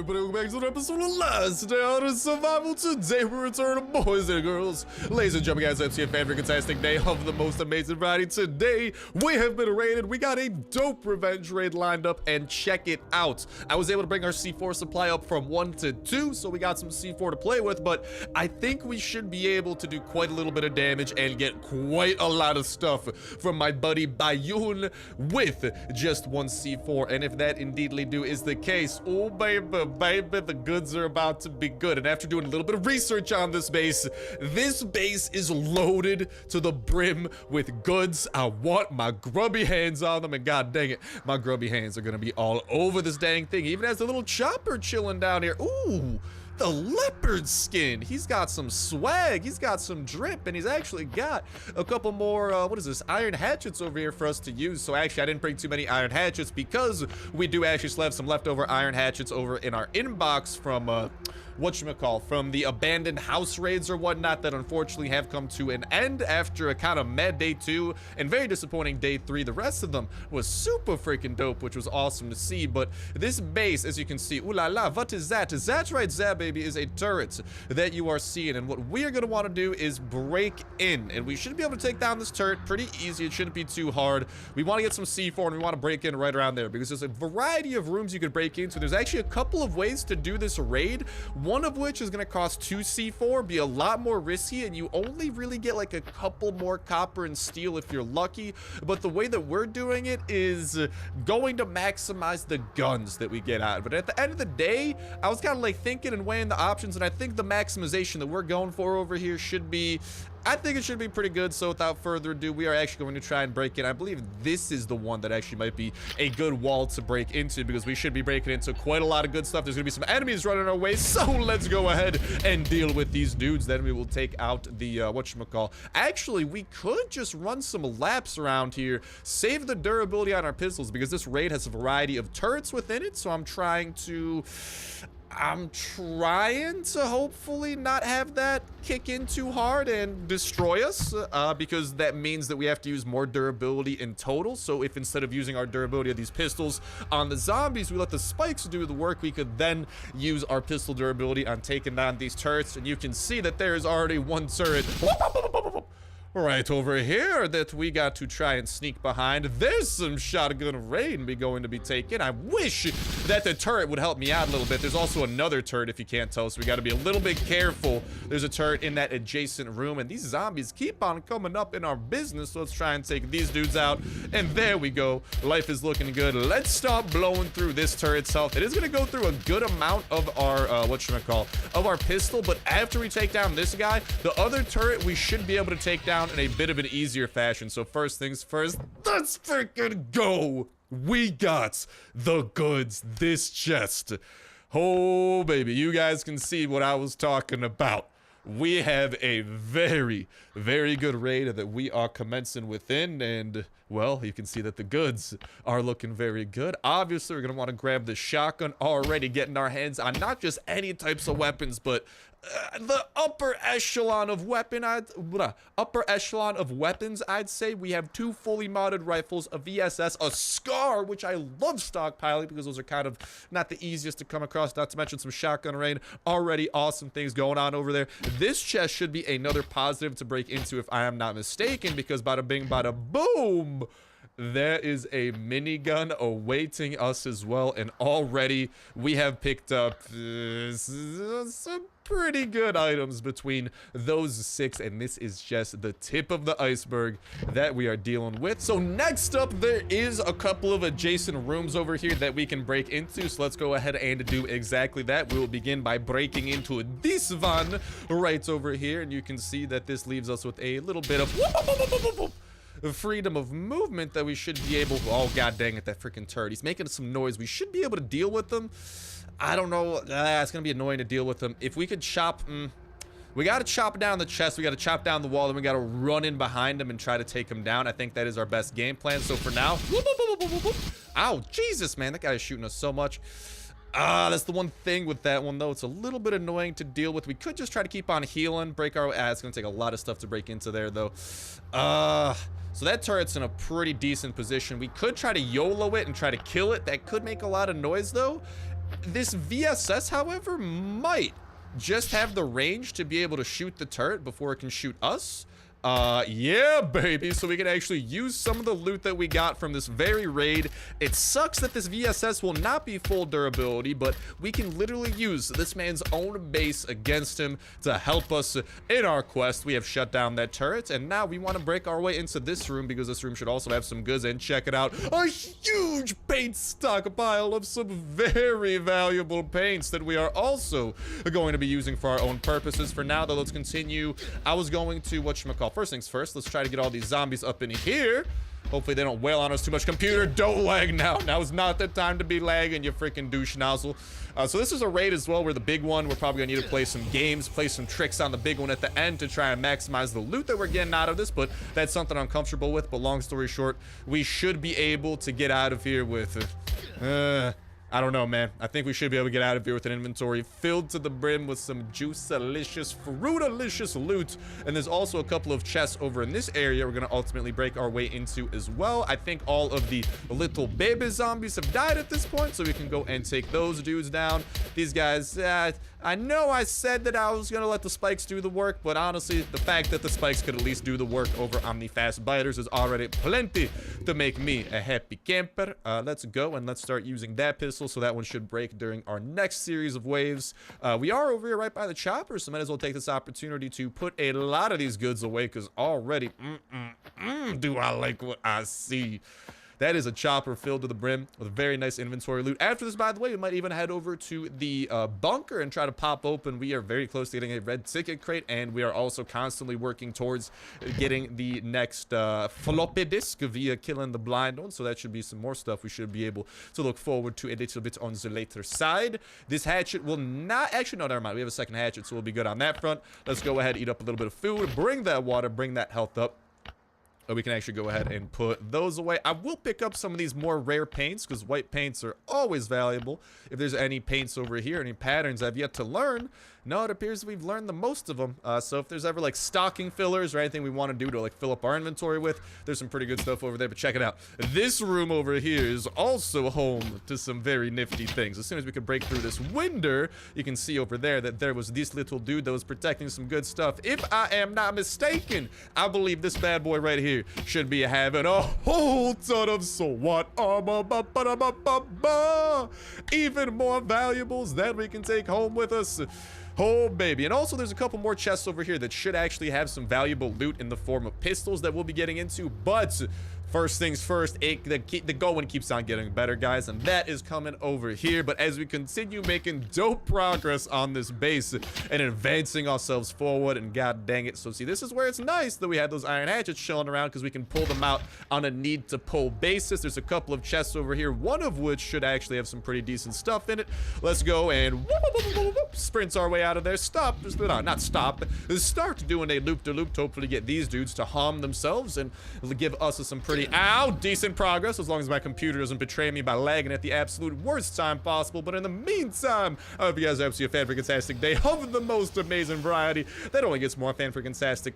everybody, welcome back to another episode of Last Day on Survival. Today we return to boys and girls. Ladies and gentlemen, guys, let's see a fantastic day of the most amazing variety. Today we have been raided. We got a dope revenge raid lined up, and check it out. I was able to bring our C4 supply up from 1 to 2, so we got some C4 to play with, but I think we should be able to do quite a little bit of damage and get quite a lot of stuff from my buddy Bayun with just one C4. And if that indeedly do is the case, oh baby, the goods are about to be good. And after doing a little bit of research on this base is loaded to the brim with goods. I want my grubby hands on them, and god dang it, my grubby hands are gonna be all over this dang thing. Even has a little chopper chilling down here. Ooh, the leopard skin. He's got some swag, he's got some drip, and he's actually got a couple more what is this, iron hatchets over here for us to use. So actually I didn't bring too many iron hatchets because we do actually still have some leftover iron hatchets over in our inbox from from the abandoned house raids or whatnot that unfortunately have come to an end after a kind of mad day 2 and very disappointing day 3. The rest of them was super freaking dope, which was awesome to see. But this base, as you can see, ooh la la, what is that? That right there, baby, is a turret that you are seeing. And what we are going to want to do is break in, and we should be able to take down this turret pretty easy. It shouldn't be too hard. We want to get some C4 and we want to break in right around there because there's a variety of rooms you could break into. There's actually a couple of ways to do this raid, one of which is going to cost 2 C4, be a lot more risky, and you only really get like a couple more copper and steel if you're lucky. But the way that we're doing it is going to maximize the guns that we get out. But at the end of the day, I was kind of like thinking and weighing the options, and I think the maximization that we're going for over here should be, I think it should be pretty good. So without further ado, we are actually going to try and break in. I believe this is the one that actually might be a good wall to break into, because we should be breaking into quite a lot of good stuff. There's gonna be some enemies running our way, so let's go ahead and deal with these dudes. Then we will take out the whatchamacall. Actually, we could just run some laps around here, save the durability on our pistols, because this raid has a variety of turrets within it. So I'm trying to hopefully not have that kick in too hard and destroy us, because that means that we have to use more durability in total. So if instead of using our durability of these pistols on the zombies, we let the spikes do the work, we could then use our pistol durability on taking down these turrets. And you can see that there is already one turret right over here that we got to try and sneak behind. There's some shotgun rain we're going to be taking. I wish that the turret would help me out a little bit. There's also another turret, if you can't tell, so we got to be a little bit careful. There's a turret in that adjacent room, and these zombies keep on coming up in our business. So let's try and take these dudes out, and there we go. Life is looking good. Let's stop blowing through this turret's health. It is going to go through a good amount of our of our pistol, but after we take down this guy, the other turret we should be able to take down in a bit of an easier fashion. So first things first, let's freaking go. We got the goods. This chest, oh baby, you guys can see what I was talking about. We have a very good raid that we are commencing within, and well, you can see that the goods are looking very good. Obviously, we're gonna want to grab the shotgun, already getting our hands on not just any types of weapons, but the upper echelon of weapons, I'd say. We have 2 fully modded rifles, a VSS, a SCAR, which I love stockpiling because those are kind of not the easiest to come across, not to mention some shotgun rain. Already awesome things going on over there. This chest should be another positive to break into if I am not mistaken, because bada bing bada boom, there is a minigun awaiting us as well, and already we have picked up some pretty good items between those 6, and this is just the tip of the iceberg that we are dealing with. So next up, there is a couple of adjacent rooms over here that we can break into, so let's go ahead and do exactly that. We will begin by breaking into this one right over here, and you can see that this leaves us with a little bit of freedom of movement that we should be able to, oh god dang it, that freaking turret, he's making some noise. We should be able to deal with them. I don't know, it's gonna be annoying to deal with them. If we could chop, we gotta chop down the chest, we gotta chop down the wall, and we gotta run in behind him and try to take him down. I think that is our best game plan. So for now, ow, Jesus, man, that guy is shooting us so much. That's the one thing with that one, though. It's a little bit annoying to deal with. We could just try to keep on healing, break our, it's gonna take a lot of stuff to break into there, though. So that turret's in a pretty decent position. We could try to YOLO it and try to kill it. That could make a lot of noise, though. This VSS, however, might just have the range to be able to shoot the turret before it can shoot us. Yeah, baby. So we can actually use some of the loot that we got from this very raid. It sucks that this VSS will not be full durability, but we can literally use this man's own base against him to help us in our quest. We have shut down that turret, and now we want to break our way into this room because this room should also have some goods. And check it out, a huge paint stockpile of some very valuable paints that we are also going to be using for our own purposes. For now, though, let's continue. I was going to, whatchamacall, first things first, let's try to get all these zombies up in here. Hopefully they don't wail on us too much. Computer, don't lag now. Now is not the time to be lagging, you freaking douche nozzle. So this is a raid as well. We're the big one. We're probably gonna need to play some games, play some tricks on the big one at the end to try and maximize the loot that we're getting out of this, but that's something I'm comfortable with. But long story short, we should be able to get out of here with I don't know, man. I think we should be able to get out of here with an inventory filled to the brim with some juice-alicious, fruit-alicious loot. And there's also a couple of chests over in this area we're going to ultimately break our way into as well. I think all of the little baby zombies have died at this point, so we can go and take those dudes down. These guys, I know I said that I was going to let the spikes do the work, but honestly, the fact that the spikes could at least do the work over on the fast biters is already plenty to make me a happy camper. Let's go and let's start using that pistol, so that one should break during our next series of waves. We are over here right by the chopper, so might as well take this opportunity to put a lot of these goods away, because already, do I like what I see. That is a chopper filled to the brim with very nice inventory loot. After this, by the way, we might even head over to the bunker and try to pop open. We are very close to getting a red ticket crate, and we are also constantly working towards getting the next floppy disk via killing the blind one. So that should be some more stuff we should be able to look forward to a little bit on the later side. This hatchet will not... Actually, no, never mind. We have a second hatchet, so we'll be good on that front. Let's go ahead, eat up a little bit of food, bring that water, bring that health up. We can actually go ahead and put those away. I will pick up some of these more rare paints because white paints are always valuable. If there's any paints over here, any patterns I've yet to learn, no, it appears we've learned the most of them. So if there's ever like stocking fillers or anything we want to do to like fill up our inventory with, there's some pretty good stuff over there. But check it out. This room over here is also home to some very nifty things. As soon as we could break through this window, you can see over there that there was this little dude that was protecting some good stuff. If I am not mistaken, I believe this bad boy right here should be having a whole ton of SWAT armor. Even more valuables that we can take home with us. Oh, baby. And also, there's a couple more chests over here that should actually have some valuable loot in the form of pistols that we'll be getting into. But first things first, the going keeps on getting better, guys, and that is coming over here. But as we continue making dope progress on this base and advancing ourselves forward, and god dang it, so see, this is where it's nice that we have those iron hatchets chilling around, because we can pull them out on a need to pull basis. There's a couple of chests over here, one of which should actually have some pretty decent stuff in it. Let's go and sprint our way out of there. Stop, not stop, start doing a loop-de-loop to hopefully get these dudes to harm themselves and give us some pretty decent progress, as long as my computer doesn't betray me by lagging at the absolute worst time possible. But in the meantime, I hope you guys have a fan-freaking-tastic day of the most amazing variety that only gets more fan-freaking-tastic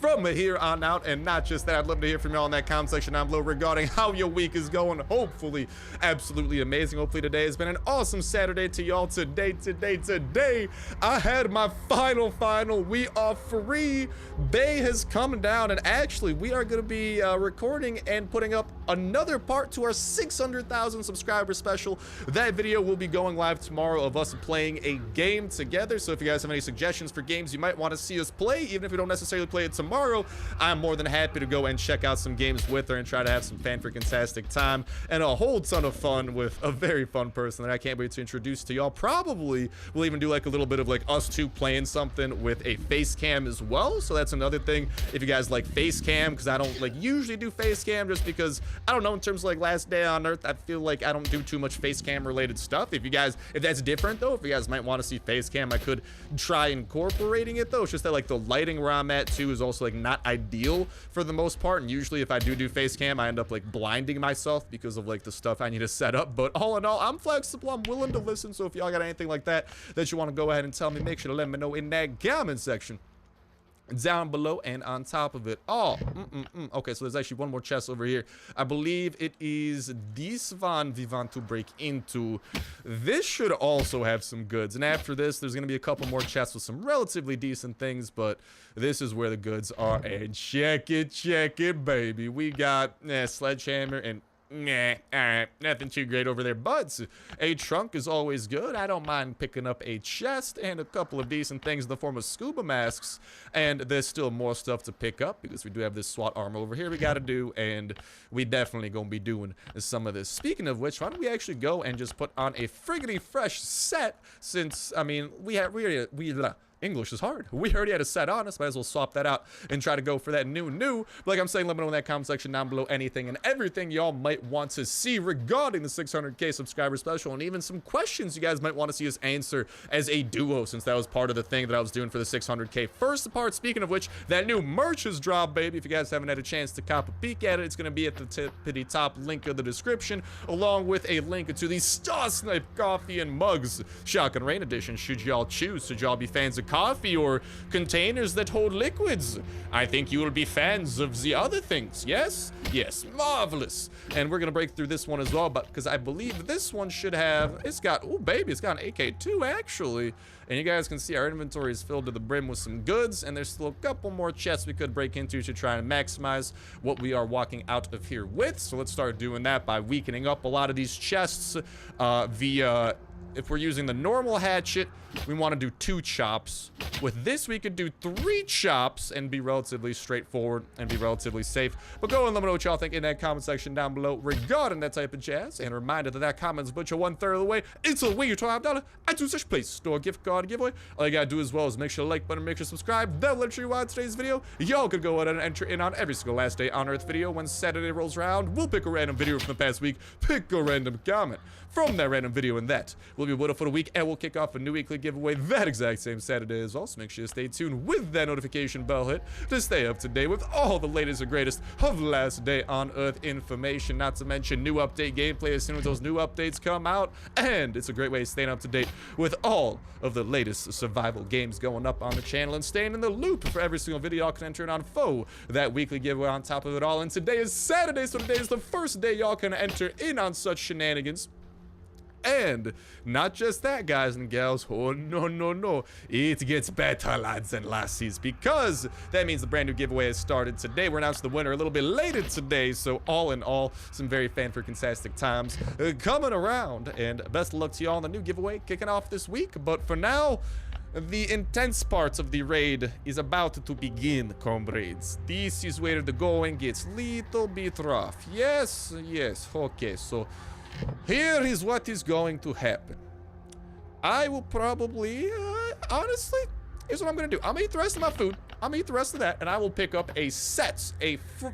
from here on out. And not just that, I'd love to hear from y'all in that comment section down below regarding how your week is going. Hopefully absolutely amazing. Hopefully today has been an awesome Saturday to y'all. Today I had my final. We are free. Bay has come down, and actually we are going to be recording and putting up another part to our 600,000 subscriber special. That video will be going live tomorrow of us playing a game together. So if you guys have any suggestions for games you might want to see us play, even if we don't necessarily play it tomorrow, I'm more than happy to go and check out some games with her and try to have some fan-freaking-tastic time and a whole ton of fun with a very fun person that I can't wait to introduce to y'all. Probably we'll even do like a little bit of like us two playing something with a face cam as well. So that's another thing, if you guys like face cam, because I don't like usually do face cam, just because I don't know, in terms of like Last Day on Earth, I feel like I don't do too much face cam related stuff. If that's different though, if you guys might want to see face cam, I could try incorporating it though. It's just that like the lighting where I'm at too is also like not ideal for the most part, and usually if I do face cam, I end up like blinding myself because of like the stuff I need to set up. But all in all, I'm flexible, I'm willing to listen. So if y'all got anything like that you want to go ahead and tell me, make sure to let me know in that comment section down below and on top of it. Oh, okay, so there's actually one more chest over here. I believe it is this one we want to break into. This should also have some goods, and after this there's gonna be a couple more chests with some relatively decent things, but this is where the goods are. And check it, baby. We got sledgehammer and alright, nothing too great over there, but a trunk is always good. I don't mind picking up a chest and a couple of decent things in the form of scuba masks, and there's still more stuff to pick up because we do have this SWAT armor over here we gotta do, and we definitely gonna be doing some of this. Speaking of which, why don't we actually go and just put on a friggity fresh set, since, I mean, English is hard. We already had a set on us. Might as well swap that out and try to go for that new. Like I'm saying, let me know in that comment section down below anything and everything y'all might want to see regarding the 600k subscriber special, and even some questions you guys might want to see us answer as a duo, since that was part of the thing that I was doing for the 600k first part. Speaking of which, that new merch has dropped, baby. If you guys haven't had a chance to cop a peek at it, it's going to be at the tippity top link of the description, along with a link to the Starsnipe coffee and mugs, Shotgun Rain edition, should y'all choose. Should y'all be fans of coffee or containers that hold liquids? I think you will be fans of the other things. Yes, marvelous. And we're gonna break through this one as well, but because I believe this one should have, it's got, oh baby, it's got an AK-2 actually, and you guys can see our inventory is filled to the brim with some goods, and there's still a couple more chests we could break into to try and maximize what we are walking out of here with. So let's start doing that by weakening up a lot of these chests via, if we're using the normal hatchet, we want to do 2 chops. With this, we could do 3 chops and be relatively straightforward and be relatively safe. But go and let me know what y'all think in that comment section down below regarding that type of jazz. And a reminder that comment's but you're 1/3 of the way until we $12 iTunes Search Place Store gift card giveaway. All you gotta do as well is make sure to like button, make sure to subscribe. That'll let you watch today's video. Y'all could go ahead and enter in on every single last day on Earth video. When Saturday rolls around, we'll pick a random video from the past week, pick a random comment from that random video, and that will be Widow for the week, and we'll kick off a new weekly giveaway that exact same Saturday as well. So make sure to stay tuned with that notification bell hit to stay up to date with all the latest and greatest of last day on Earth information, not to mention new update gameplay as soon as those new updates come out. And it's a great way of staying up to date with all of the latest survival games going up on the channel and staying in the loop for every single video y'all can enter in on that weekly giveaway on top of it all. And today is Saturday, so today is the first day y'all can enter in on such shenanigans. And not just that, guys and gals, oh no, it gets better, lads and lassies, because that means the brand new giveaway has started today. We're announcing the winner a little bit later today, so all in all, some very fan-freaking-tastic times coming around, and best of luck to y'all on the new giveaway kicking off this week. But for now, the intense part of the raid is about to begin, comrades. This is where the going gets little bit rough. Yes, okay, so here is what is going to happen. I will probably, honestly, here's what I'm going to do. I'm going to eat the rest of my food. I'm going to eat the rest of that, and I will pick up a set,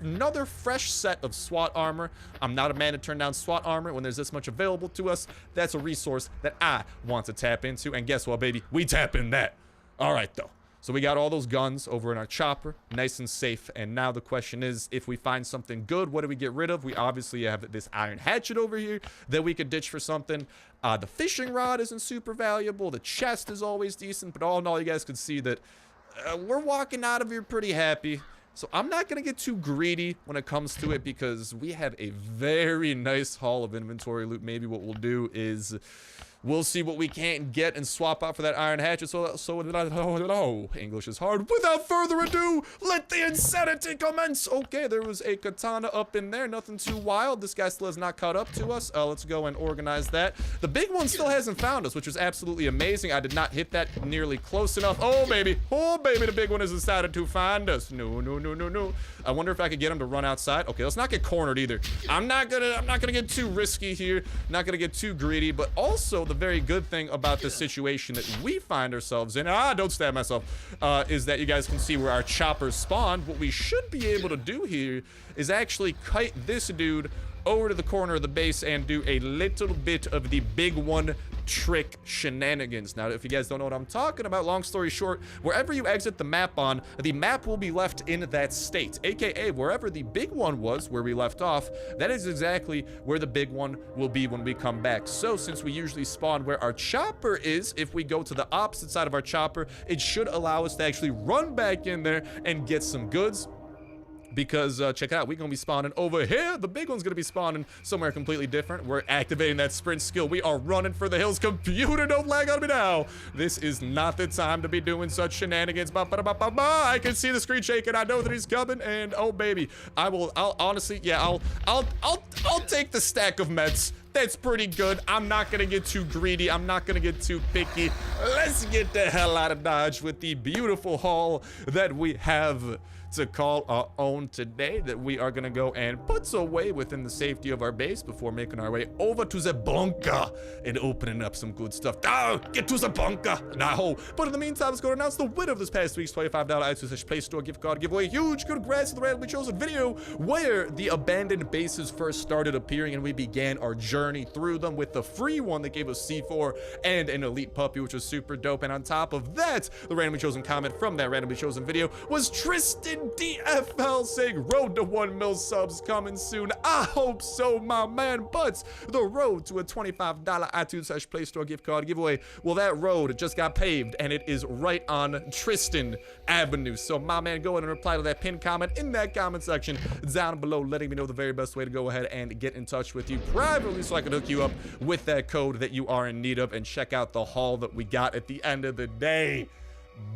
another fresh set of SWAT armor. I'm not a man to turn down SWAT armor when there's this much available to us. That's a resource that I want to tap into, and guess what, baby? We tap in that. All right, though. So we got all those guns over in our chopper, nice and safe. And now the question is, if we find something good, what do we get rid of? We obviously have this iron hatchet over here that we could ditch for something. The fishing rod isn't super valuable. The chest is always decent. But all in all, you guys can see that we're walking out of here pretty happy. So I'm not going to get too greedy when it comes to it, because we have a very nice haul of inventory loot. Maybe what we'll do is we'll see what we can't get and swap out for that iron hatchet. So English is hard. Without further ado, let the insanity commence. Okay, there was a katana up in there. Nothing too wild. This guy still has not caught up to us. Let's go and organize that. The big one still hasn't found us, which is absolutely amazing. I did not hit that nearly close enough. Oh, baby. Oh, baby, the big one has decided to find us. No. I wonder if I could get him to run outside. Okay, let's not get cornered either. I'm not gonna get too risky here. Not gonna get too greedy, but also the very good thing about the situation that we find ourselves in, don't stab myself, is that you guys can see where our choppers spawned. What we should be able to do here is actually kite this dude over to the corner of the base and do a little bit of the big one trick shenanigans. Now, if you guys don't know what I'm talking about, long story short, wherever you exit the map on, the map will be left in that state, aka wherever the big one was where we left off, that is exactly where the big one will be when we come back. So since we usually spawn where our chopper is, if we go to the opposite side of our chopper, it should allow us to actually run back in there and get some goods. Because check it out, we're gonna be spawning over here. The big one's gonna be spawning somewhere completely different. We're activating that sprint skill. We are running for the hills. Computer, don't lag on me now. This is not the time to be doing such shenanigans. I can see the screen shaking. I know that he's coming, and oh baby, I'll honestly, yeah, I'll take the stack of meds. That's pretty good. I'm not gonna get too greedy. I'm not gonna get too picky. Let's get the hell out of Dodge with the beautiful haul that we have to call our own today, that we are gonna go and put away within the safety of our base before making our way over to the bunker and opening up some good stuff. Oh, get to the bunker now. But in the meantime, let's go and announce the winner of this past week's $25 iTunes Play Store gift card giveaway. Huge congrats to the randomly chosen video where the abandoned bases first started appearing and we began our journey through them with the free one that gave us C4 and an elite puppy, which was super dope. And on top of that, the randomly chosen comment from that randomly chosen video was Tristan DFL saying road to 1 mil subs coming soon. I hope so, my man. But the road to a $25 iTunes Play Store gift card giveaway, well, that road just got paved and it is right on Tristan Avenue. So my man, go ahead and reply to that pinned comment in that comment section down below, letting me know the very best way to go ahead and get in touch with you privately so I can hook you up with that code that you are in need of, and check out the haul that we got at the end of the day.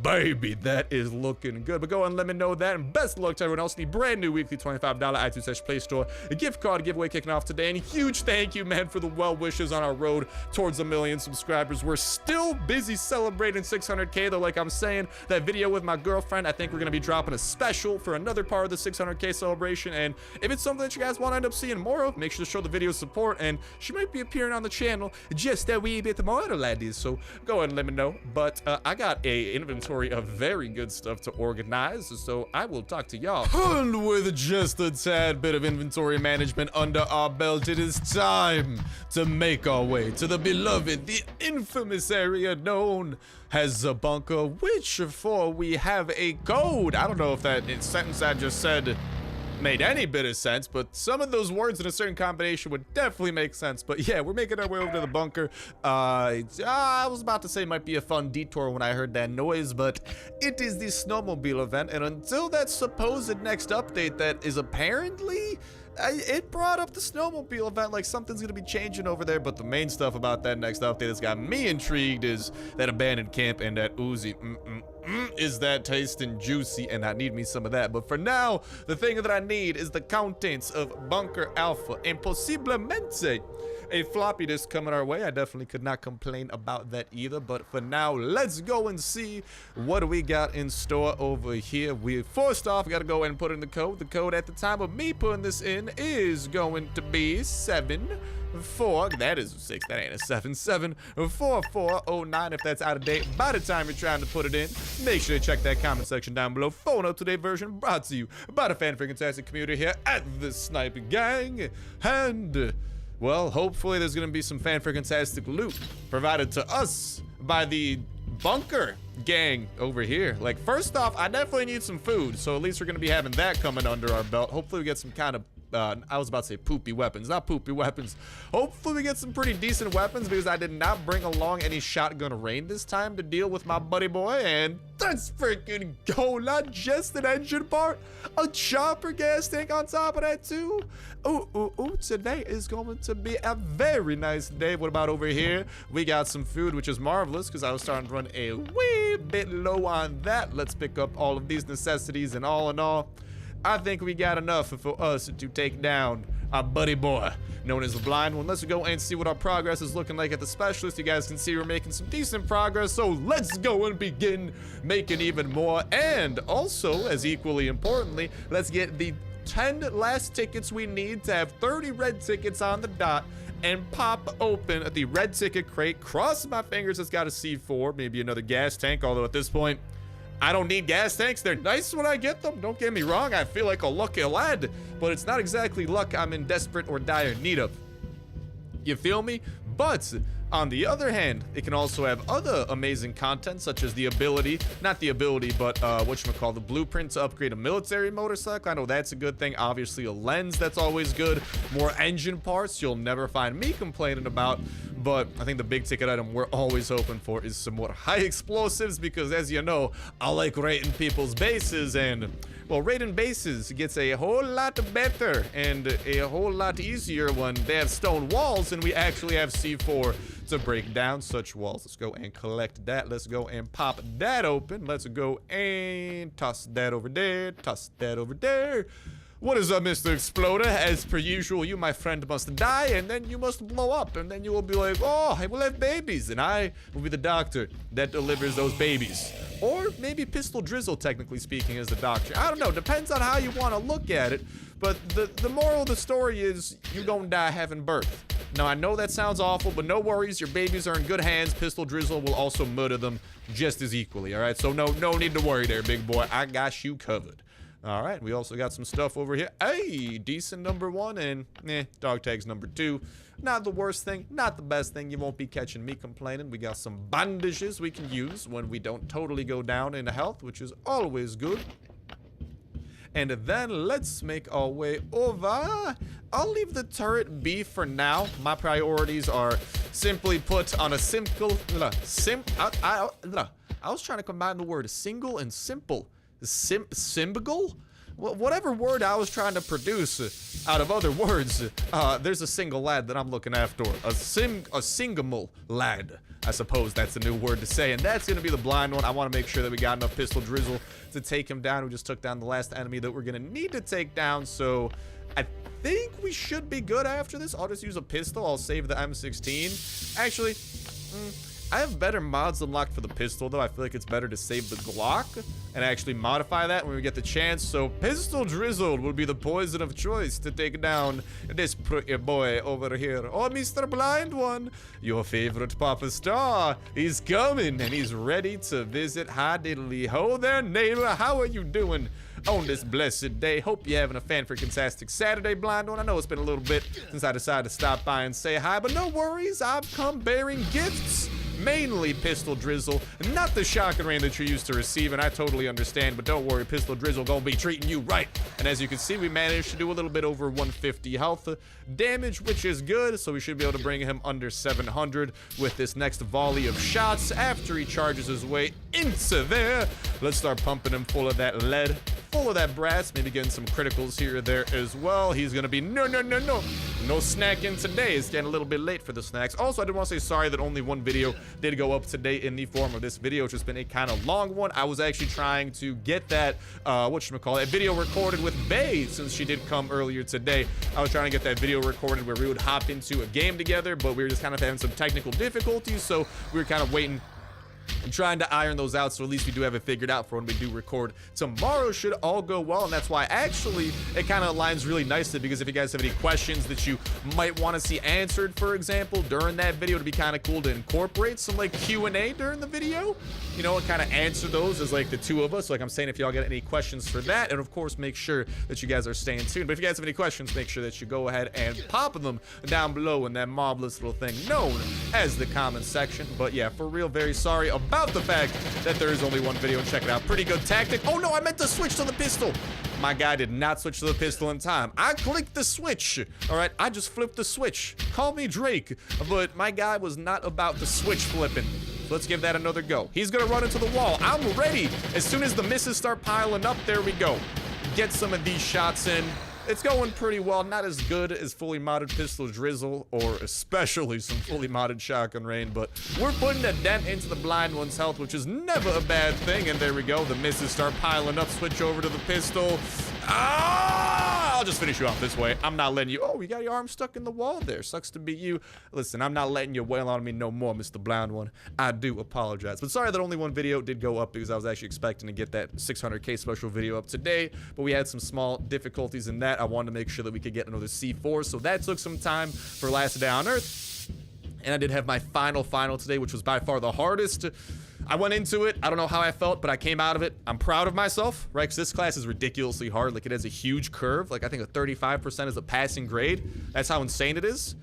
Baby, that is looking good. But go and let me know that, and best of luck to everyone else in the brand new weekly $25 iTunes Play Store gift card giveaway kicking off today. And a huge thank you, man, for the well wishes on our road towards 1 million subscribers. We're still busy celebrating 600K though. Like I'm saying, that video with my girlfriend, I think we're gonna be dropping a special for another part of the 600K celebration. And if it's something that you guys want to end up seeing more of, make sure to show the video support, and she might be appearing on the channel just that wee bit more, ladies. So go ahead and let me know. But I got a inventory of very good stuff to organize, so I will talk to y'all. And with just a tad bit of inventory management under our belt, it is time to make our way to the beloved, the infamous area known as the bunker, which for we have a code. I don't know if that sentence I just said made any bit of sense, but some of those words in a certain combination would definitely make sense. But yeah, we're making our way over to the bunker. I was about to say it might be a fun detour when I heard that noise, but it is the snowmobile event, and until that supposed next update that is apparently it brought up the snowmobile event, like something's gonna be changing over there. But the main stuff about that next update that's got me intrigued is that abandoned camp and that Uzi. Is that tasting juicy, and I need me some of that. But for now, the thing that I need is the contents of Bunker Alpha and posiblemente a floppy disk coming our way. I definitely could not complain about that either. But for now, let's go and see what we got in store over here. We first off got to go ahead and put in the code. The code at the time of me putting this in is going to be 74. That is 6. That ain't a 7. 74409. If that's out of date by the time you're trying to put it in, make sure to check that comment section down below. Phone up today version brought to you by the fan-freaking-tastic community here at the Snipe Gang. And well, hopefully there's gonna be some fan-freaking-tastic loot provided to us by the bunker gang over here. Like, first off, I definitely need some food, so at least we're gonna be having that coming under our belt. Hopefully we get some kind of I was about to say poopy weapons, not poopy weapons. Hopefully we get some pretty decent weapons, because I did not bring along any shotgun rain this time to deal with my buddy boy. And let's freaking go. Not just an engine part, a chopper gas tank on top of that too. Ooh, today is going to be a very nice day. What about over here? We got some food, which is marvelous, because I was starting to run a wee bit low on that. Let's pick up all of these necessities, and all in all, I think we got enough for us to take down our buddy boy known as the blind one. Let's go and see what our progress is looking like at the specialist. You guys can see we're making some decent progress, so let's go and begin making even more. And also, as equally importantly, let's get the 10 last tickets we need to have 30 red tickets on the dot and pop open the red ticket crate. Cross my fingers it's got a C4, maybe another gas tank, although at this point I don't need gas tanks. They're nice when I get them, don't get me wrong. I feel like a lucky lad, but it's not exactly luck I'm in desperate or dire need of. You feel me? But On the other hand, it can also have other amazing content, such as the ability, not the ability, but whatchamacallit, the blueprint to upgrade a military motorcycle. I know that's a good thing. Obviously, a lens, that's always good. More engine parts, you'll never find me complaining about. But I think the big ticket item we're always hoping for is some more high explosives, because as you know, I like raiding people's bases, and well, raiding bases gets a whole lot better and a whole lot easier when they have stone walls and we actually have C4 to break down such walls. Let's go and collect that. Let's go and pop that open. Let's go and toss that over there. Toss that over there. What is up, Mr. Exploder? As per usual, you, my friend, must die, and then you must blow up, and then you will be like, oh, I will have babies, and I will be the doctor that delivers those babies. Or maybe Pistol Drizzle, technically speaking, is the doctor. I don't know. Depends on how you want to look at it, but the moral of the story is you're gonna die having birth. Now, I know that sounds awful, but no worries. Your babies are in good hands. Pistol Drizzle will also murder them just as equally, all right? So no need to worry there, big boy. I got you covered. All right, we also got some stuff over here. Hey, decent number 1 and dog tags number 2. Not the worst thing, not the best thing. You won't be catching me complaining. We got some bandages we can use when we don't totally go down in health, which is always good. And then let's make our way over. I'll leave the turret be for now. My priorities are simply put on a simple, I was trying to combine the word single and simple. Symbol? Whatever word I was trying to produce out of other words, there's a single lad that I'm looking after. A single lad. I suppose that's a new word to say, and that's gonna be the blind one. I want to make sure that we got enough Pistol Drizzle to take him down. We just took down the last enemy that we're gonna need to take down, so I think we should be good after this. I'll just use a pistol. I'll save the M16. Actually, I have better mods unlocked for the pistol, though. I feel like it's better to save the Glock and actually modify that when we get the chance. So Pistol Drizzle will be the poison of choice to take down this pretty boy over here. Oh, Mr. Blind One, your favorite Papa Star, he's coming and he's ready to visit. Hi diddly ho there, neighbor. How are you doing on this blessed day? Hope you're having a fan-freaking-tastic Saturday, Blind One. I know it's been a little bit since I decided to stop by and say hi, but no worries. I've come bearing gifts. Mainly Pistol Drizzle, not the shotgun rain that you're used to receiving. I totally understand, but don't worry, Pistol Drizzle gonna be treating you right. And as you can see, we managed to do a little bit over 150 health damage, which is good, so we should be able to bring him under 700 with this next volley of shots after he charges his way into there. Let's start pumping him full of that lead, full of that brass, maybe getting some criticals here or there as well. He's gonna be no snacking today. It's getting a little bit late for the snacks. Also, I did want to say sorry that only one video did go up today in the form of this video, which has been a kind of long one. I was actually trying to get that video recorded with Bae, since she did come earlier today. I was trying to get that video recorded where we would hop into a game together, but we were just kind of having some technical difficulties, so we were kind of waiting and trying to iron those out, so at least we do have it figured out for when we do record tomorrow. Should all go well, and that's why actually it kind of aligns really nicely, because if you guys have any questions that you might want to see answered, for example, during that video, it'd be kind of cool to incorporate some like Q&A during the video, you know, and kind of answer those as like the two of us. Like I'm saying, if y'all got any questions for that, and of course make sure that you guys are staying tuned. But if you guys have any questions, make sure that you go ahead and pop them down below in that marvelous little thing known as the comment section. But yeah, for real, very sorry about the fact that there is only one video. Check it out. Pretty good tactic. Oh no, I meant to switch to the pistol. My guy did not switch to the pistol in time. I clicked the switch. All right, I just flipped the switch. Call me Drake, but my guy was not about the switch flipping. So let's give that another go. He's gonna run into the wall. I'm ready. As soon as the misses start piling up, there we go. Get some of these shots in. It's going pretty well. Not as good as fully modded Pistol Drizzle, or especially some fully modded Shotgun Rain, but we're putting a dent into the blind one's health, which is never a bad thing. And there we go. The misses start piling up. Switch over to the pistol. I'll just finish you off this way. I'm not letting you. Oh, you got your arm stuck in the wall there. Sucks to be you. Listen, I'm not letting you wail on me no more, Mr. Blind One. I do apologize. But sorry that only one video did go up, because I was actually expecting to get that 600K special video up today, but we had some small difficulties in that. I wanted to make sure that we could get another C4, so that took some time for Last Day on Earth. And I did have my final today, which was by far the hardest. I went into it, I don't know how I felt, but I came out of it. I'm proud of myself, right? Because this class is ridiculously hard. Like, it has a huge curve. Like, I think a 35% is a passing grade. That's how insane it is.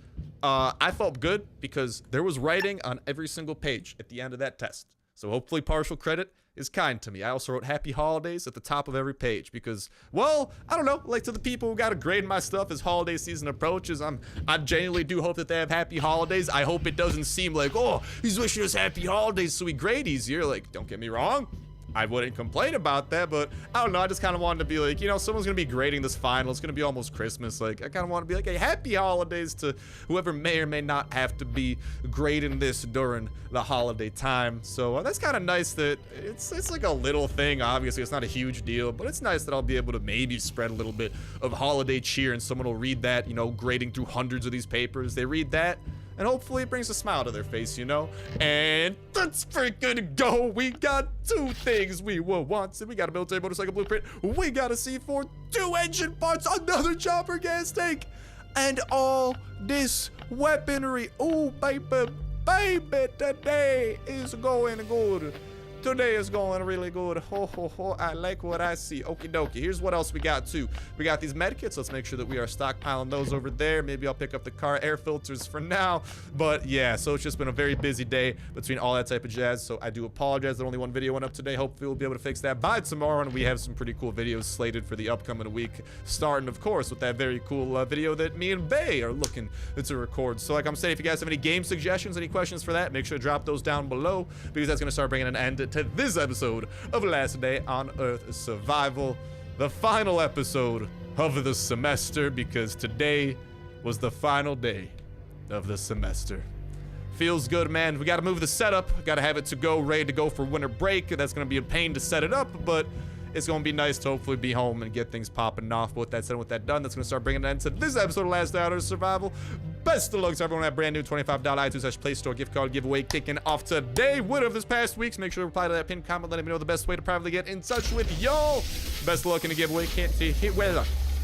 I felt good because there was writing on every single page at the end of that test. So hopefully partial credit is kind to me. I also wrote happy holidays at the top of every page because, well, I don't know, like to the people who got to grade my stuff as holiday season approaches, I genuinely do hope that they have happy holidays. I hope it doesn't seem like, oh, he's wishing us happy holidays so we grade easier. Like, don't get me wrong, I wouldn't complain about that, but I don't know, I just kind of wanted to be like, you know, someone's gonna be grading this final, it's gonna be almost Christmas, like, I kind of want to be like, hey, happy holidays to whoever may or may not have to be grading this during the holiday time. So that's kind of nice that it's like a little thing. Obviously it's not a huge deal, but it's nice that I'll be able to maybe spread a little bit of holiday cheer, and someone will read that, you know, grading through hundreds of these papers, they read that, and hopefully it brings a smile to their face, you know? And let's freaking go! We got 2 things we were wanting. We got a military motorcycle blueprint. We got a C4, 2 engine parts, another chopper gas tank, and all this weaponry. Oh, baby, baby, today is going good. Today is going really good. Ho, ho, ho. I like what I see. Okie dokie. Here's what else we got too. We got these medkits. Let's make sure that we are stockpiling those over there. Maybe I'll pick up the car air filters for now. But yeah, so it's just been a very busy day between all that type of jazz. So I do apologize that only 1 video went up today. Hopefully we'll be able to fix that by tomorrow. And we have some pretty cool videos slated for the upcoming week. Starting, of course, with that very cool video that me and Bay are looking to record. So like I'm saying, if you guys have any game suggestions, any questions for that, make sure to drop those down below, because that's going to start bringing an end to this episode of Last Day on Earth Survival, the final episode of the semester, because today was the final day of the semester. Feels good, man. We got to move the setup, got to have it to go, ready to go for winter break. That's going to be a pain to set it up, but it's going to be nice to hopefully be home and get things popping off. But with that said and with that done, that's going to start bringing an end to this episode of Last Day on Earth Survival. Best of luck to everyone at brand new $25 iTunes Play Store gift card giveaway kicking off today. Winner of this past week's, make sure to reply to that pinned comment, letting me know the best way to privately get in touch with y'all. Best of luck in the giveaway.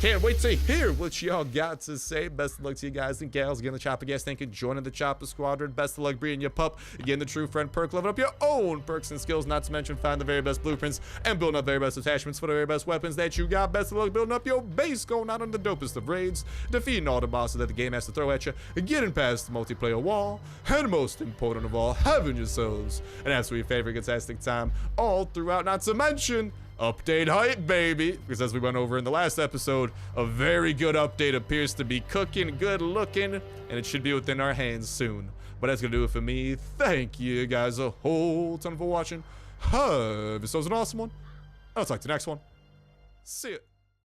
Can't wait to hear what y'all got to say. Best of luck to you guys and gals. Getting the chopper gas, thank you, joining the chopper squadron. Best of luck breeding your pup, getting the true friend perk, leveling up your own perks and skills, not to mention finding the very best blueprints and building up the very best attachments for the very best weapons that you got. Best of luck building up your base, going out on the dopest of raids, defeating all the bosses that the game has to throw at you, getting past the multiplayer wall, and most important of all, having yourselves an absolutely favorite fantastic time all throughout, not to mention update hype, baby, because as we went over in the last episode, a very good update appears to be cooking, good looking, and it should be within our hands soon. But that's gonna do it for me. Thank you guys a whole ton for watching. Have yourselves an awesome one. I'll talk to you next one. See ya.